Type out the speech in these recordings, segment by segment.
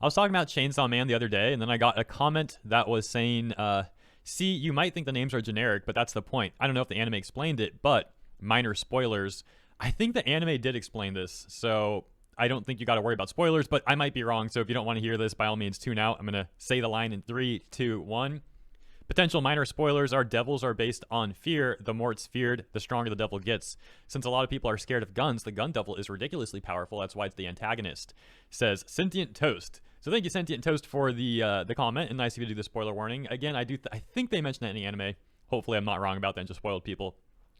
I was talking about Chainsaw Man the other day, and then I got a comment that was saying, see, you might think the names are generic, but that's the point. I don't know if the anime explained it, but minor spoilers. I think the anime did explain this, so I don't think you got to worry about spoilers, but I might be wrong. So if you don't want to hear this, by all means, tune out. I'm going to say the line in 3, 2, 1. Potential minor spoilers are devils are based on fear. The more it's feared, the stronger the devil gets. Since a lot of people are scared of guns, the gun devil is ridiculously powerful. That's why it's the antagonist. Says Sentient Toast. So thank you, Sentient Toast, for the comment, and nice of you to do the spoiler warning. Again, I think they mentioned that in the anime. Hopefully I'm not wrong about that and just spoiled people.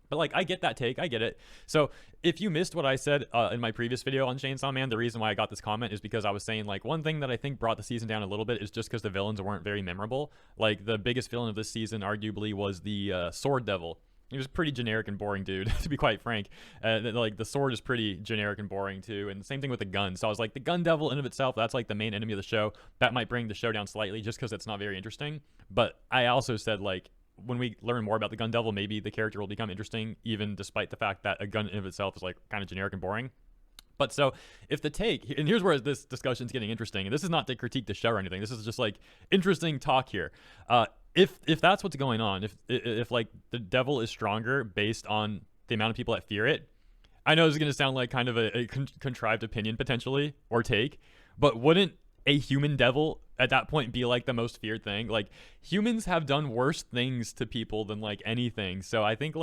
But like, I get that take, I get it. So if you missed what I said in my previous video on Chainsaw Man, the reason why I got this comment is because I was saying, like, one thing that I think brought the season down a little bit is just because the villains weren't very memorable. Like, the biggest villain of this season arguably was the Sword Devil. He was a pretty generic and boring dude, to be quite frank. Like, the sword is pretty generic and boring too, and the same thing with the gun. So I was like, the gun devil in of itself, that's like the main enemy of the show. That might bring the show down slightly just because it's not very interesting. But I also said, like, when we learn more about the gun devil, maybe the character will become interesting, even despite the fact that a gun in of itself is like kind of generic and boring. But so if the take, and here's where this discussion is getting interesting, and this is not to critique the show or anything, this is just like interesting talk here. If that's what's going on, if like the devil is stronger based on the amount of people that fear it, I know this is going to sound like kind of a contrived opinion potentially, or take, but wouldn't a human devil at that point be like the most feared thing? Like, humans have done worse things to people than like anything. So I think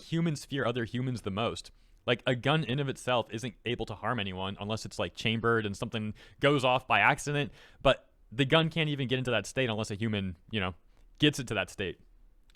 humans fear other humans the most. Like, a gun in of itself isn't able to harm anyone unless it's like chambered and something goes off by accident, but the gun can't even get into that state unless a human, gets it to that state.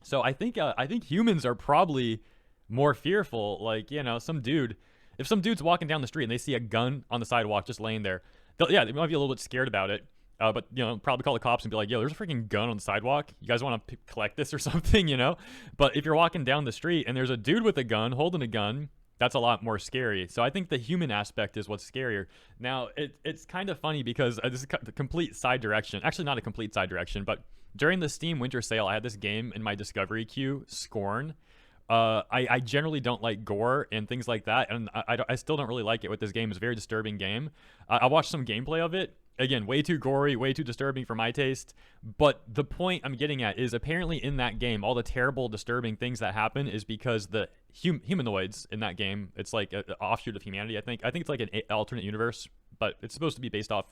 So I think humans are probably more fearful. Like, if some dude's walking down the street and they see a gun on the sidewalk just laying there, they might be a little bit scared about it. But probably call the cops and be like, yo, there's a freaking gun on the sidewalk. You guys want to collect this or something, But if you're walking down the street and there's a dude with a gun holding a gun, that's a lot more scary. So I think the human aspect is what's scarier. Now, it's kind of funny because this is the complete side direction. Actually, not a complete side direction, but during the Steam Winter Sale, I had this game in my discovery queue, Scorn. I generally don't like gore and things like that, and I still don't really like it with this game. It's a very disturbing game. I watched some gameplay of it. Again, way too gory, way too disturbing for my taste. But the point I'm getting at is apparently in that game, all the terrible, disturbing things that happen is because the humanoids in that game, it's like an offshoot of humanity, I think. I think it's like an alternate universe, but it's supposed to be based off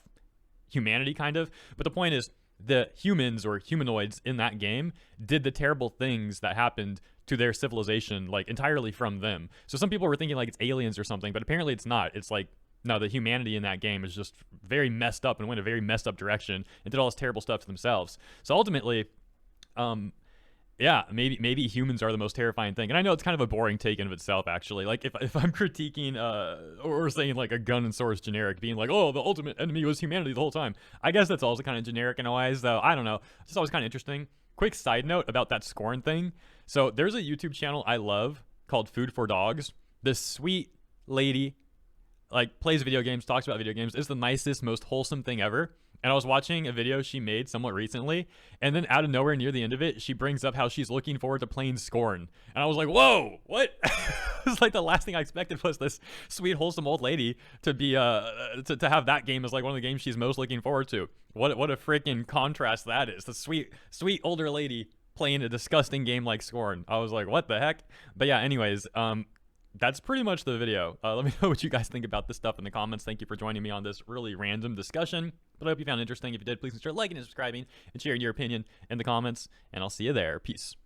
humanity, kind of. But the point is, the humans or humanoids in that game did the terrible things that happened to their civilization, like, entirely from them. So some people were thinking like it's aliens or something, but apparently it's not. It's like, no, the humanity in that game is just very messed up and went a very messed up direction and did all this terrible stuff to themselves. So ultimately, maybe humans are the most terrifying thing. And I know it's kind of a boring take in of itself, actually. Like, if I'm critiquing or saying like a gun and sword is generic, being like, oh, the ultimate enemy was humanity the whole time, I guess that's also kind of generic in a way, though. I don't know. It's just always kind of interesting. Quick side note about that Scorn thing. So there's a YouTube channel I love called Food for Dogs. This sweet lady, like, plays video games, talks about video games. It's the nicest, most wholesome thing ever. And I was watching a video she made somewhat recently, and then out of nowhere near the end of it, she brings up how she's looking forward to playing Scorn. And I was like, whoa, what? It's like the last thing I expected was this sweet, wholesome old lady to be to have that game as like one of the games she's most looking forward to. What a freaking contrast that is. The sweet older lady playing a disgusting game like Scorn. I was like, what the heck? But yeah, anyways, that's pretty much the video. Let me know what you guys think about this stuff in the comments. Thank you for joining me on this really random discussion, but I hope you found it interesting. If you did, please consider liking and subscribing and sharing your opinion in the comments, and I'll see you there. Peace.